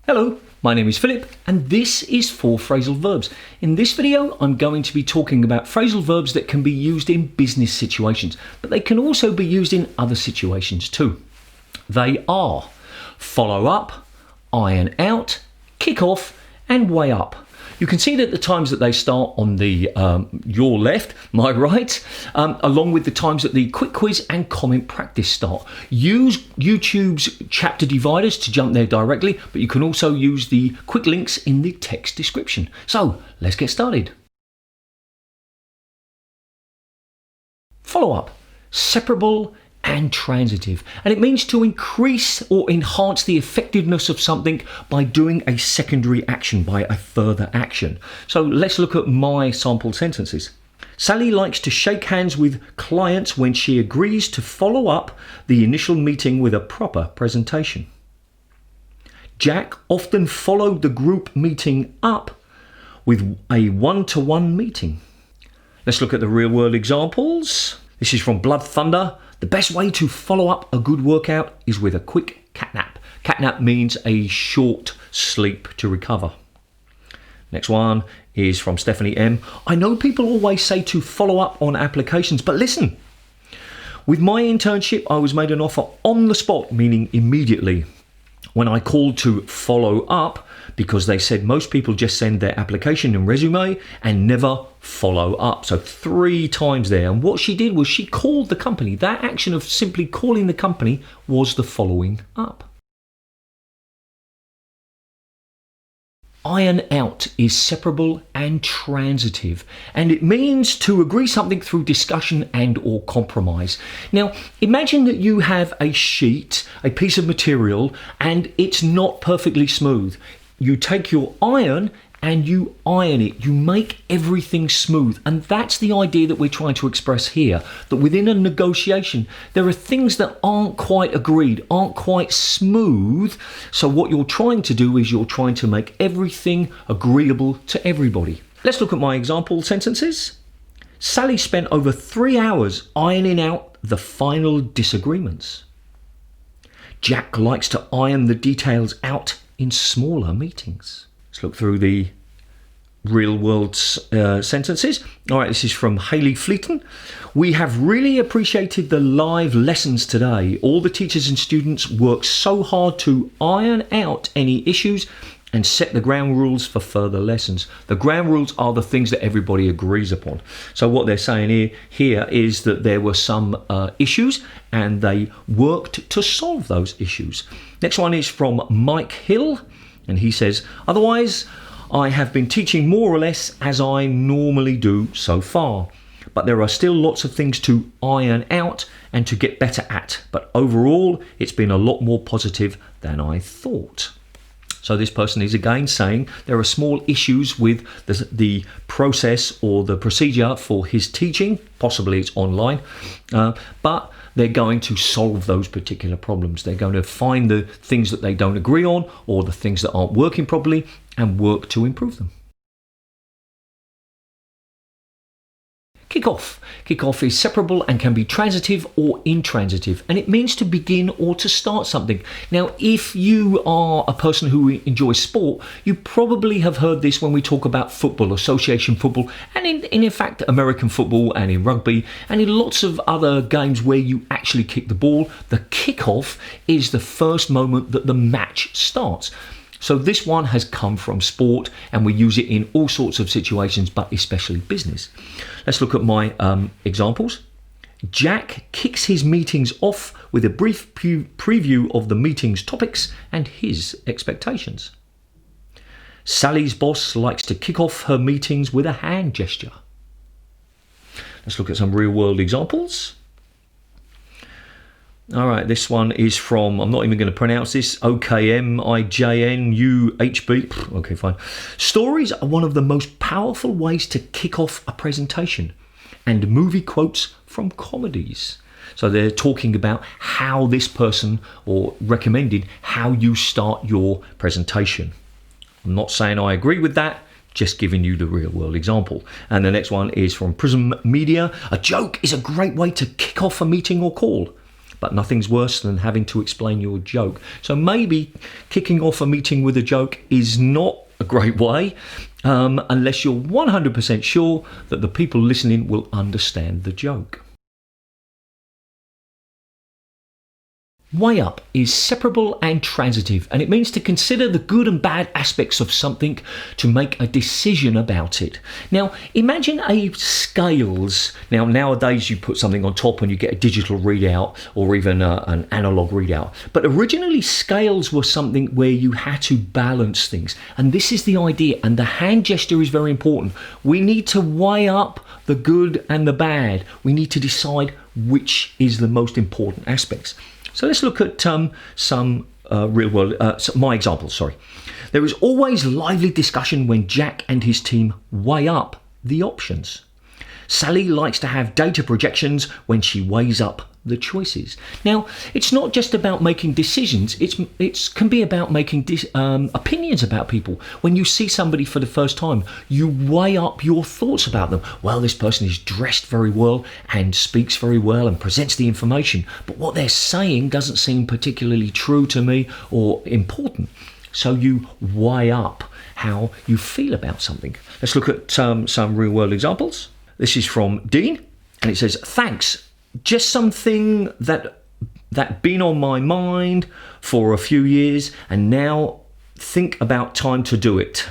Hello, my name is Philip and this is for Phrasal Verbs. In this video I'm going to be talking about phrasal verbs that can be used in business situations, but they can also be used in other situations too. They are follow up, iron out, kick off and weigh up. You can see that the times that they start on the your left, my right, along with the times that the quick quiz and comment practice start. Use YouTube's chapter dividers to jump there directly, but you can also use the quick links in the text description. So let's get started. Follow up, separable and transitive, and it means to increase or enhance the effectiveness of something by doing a secondary action, by a further action. So let's look at my sample sentences. Sally likes to shake hands with clients when she agrees to follow up the initial meeting with a proper presentation. Jack often followed the group meeting up with a one-to-one meeting. Let's look at the real world examples. This is from Blood Thunder. The best way to follow up a good workout is with a quick catnap. Catnap means a short sleep to recover. Next one is from Stephanie M. I know people always say to follow up on applications, but listen. With my internship, I was made an offer on the spot, meaning immediately. When I called to follow up, because they said most people just send their application and resume and never follow up. So 3 times there. And what she did was she called the company. That action of simply calling the company was the following up. Iron out is separable and transitive, and it means to agree something through discussion and or compromise. Now, imagine that you have a sheet, a piece of material, and it's not perfectly smooth. You take your iron and you iron it. You make everything smooth. And that's the idea that we're trying to express here, that within a negotiation, there are things that aren't quite agreed, aren't quite smooth. So what you're trying to do is you're trying to make everything agreeable to everybody. Let's look at my example sentences. Sally spent over 3 hours ironing out the final disagreements. Jack likes to iron the details out in smaller meetings. Let's look through the real world sentences. All right, this is from Hayley Fleeton. We have really appreciated the live lessons today. All the teachers and students worked so hard to iron out any issues and set the ground rules for further lessons. The ground rules are the things that everybody agrees upon. So what they're saying here is that there were some issues and they worked to solve those issues. Next one is from Mike Hill, and he says, otherwise, I have been teaching more or less as I normally do so far, but there are still lots of things to iron out and to get better at. But overall, it's been a lot more positive than I thought. So this person is again saying there are small issues with the process or the procedure for his teaching. Possibly it's online, but they're going to solve those particular problems. They're going to find the things that they don't agree on or the things that aren't working properly and work to improve them. Kick off. Kick off is separable and can be transitive or intransitive, and it means to begin or to start something. Now, if you are a person who enjoys sport, you probably have heard this when we talk about football, association football, and in fact American football and in rugby and in lots of other games where you actually kick the ball. The kick-off is the first moment that the match starts. So this one has come from sport and we use it in all sorts of situations, but especially business. Let's look at my examples. Jack kicks his meetings off with a brief preview of the meeting's topics and his expectations. Sally's boss likes to kick off her meetings with a hand gesture. Let's look at some real world examples. All right, this one is from, I'm not even going to pronounce this, OKMIJNUHB. Okay, fine. Stories are one of the most powerful ways to kick off a presentation, and movie quotes from comedies. So they're talking about how this person or recommended how you start your presentation. I'm not saying I agree with that, just giving you the real world example. And the next one is from Prism Media. A joke is a great way to kick off a meeting or call. but nothing's worse than having to explain your joke. So maybe kicking off a meeting with a joke is not a great way, unless you're 100% sure that the people listening will understand the joke. Weigh up is separable and transitive, and it means to consider the good and bad aspects of something to make a decision about it. Now, imagine a scales. Now, nowadays you put something on top and you get a digital readout or even an analog readout. But originally, scales were something where you had to balance things. And this is the idea, and the hand gesture is very important. We need to weigh up the good and the bad. We need to decide which is the most important aspects. So let's look at some real world, my examples, sorry. There is always lively discussion when Jack and his team weigh up the options. Sally likes to have data projections when she weighs up the choices. Now, it's not just about making decisions, it can be about making opinions about people. When you see somebody for the first time, you weigh up your thoughts about them. Well, this person is dressed very well and speaks very well and presents the information, but what they're saying doesn't seem particularly true to me or important. So you weigh up how you feel about something. Let's look at some real world examples. This is from Dean, and it says, "Thanks, just something that been on my mind for a few years, and now think about time to do it.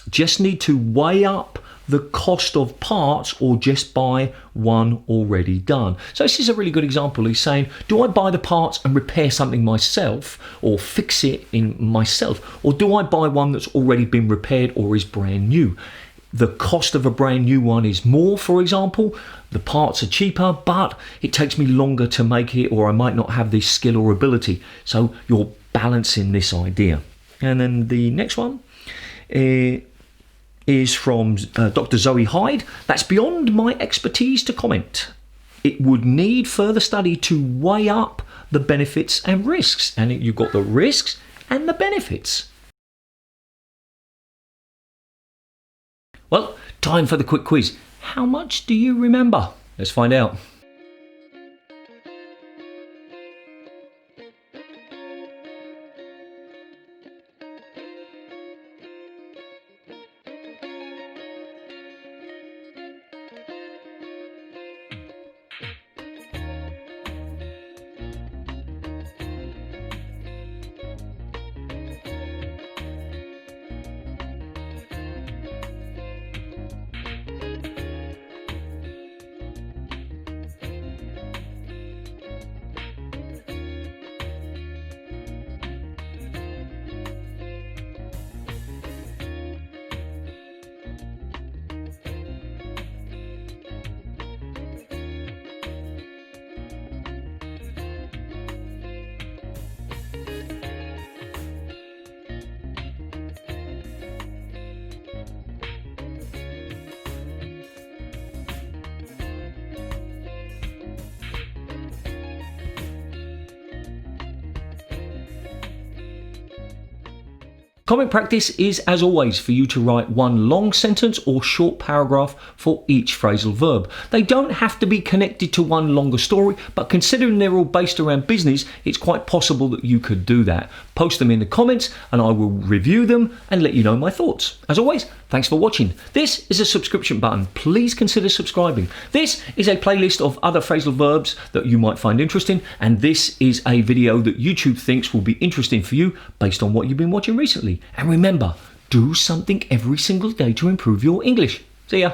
Just need to weigh up the cost of parts or just buy one already done." So this is a really good example. He's saying, do I buy the parts and repair something myself or fix it in myself, or do I buy one that's already been repaired or is brand new? The cost of a brand new one is more, for example. The parts are cheaper, but it takes me longer to make it, or I might not have this skill or ability. So you're balancing this idea. And then the next one is from Dr. Zoe Hyde. "That's beyond my expertise to comment. It would need further study to weigh up the benefits and risks." And you've got the risks and the benefits. Well, time for the quick quiz. How much do you remember? Let's find out. Comment practice is, as always, for you to write one long sentence or short paragraph for each phrasal verb. They don't have to be connected to one longer story, but considering they're all based around business, it's quite possible that you could do that. Post them in the comments and I will review them and let you know my thoughts. As always, thanks for watching. This is a subscription button. Please consider subscribing. This is a playlist of other phrasal verbs that you might find interesting, and this is a video that YouTube thinks will be interesting for you based on what you've been watching recently. And remember, do something every single day to improve your English. See ya.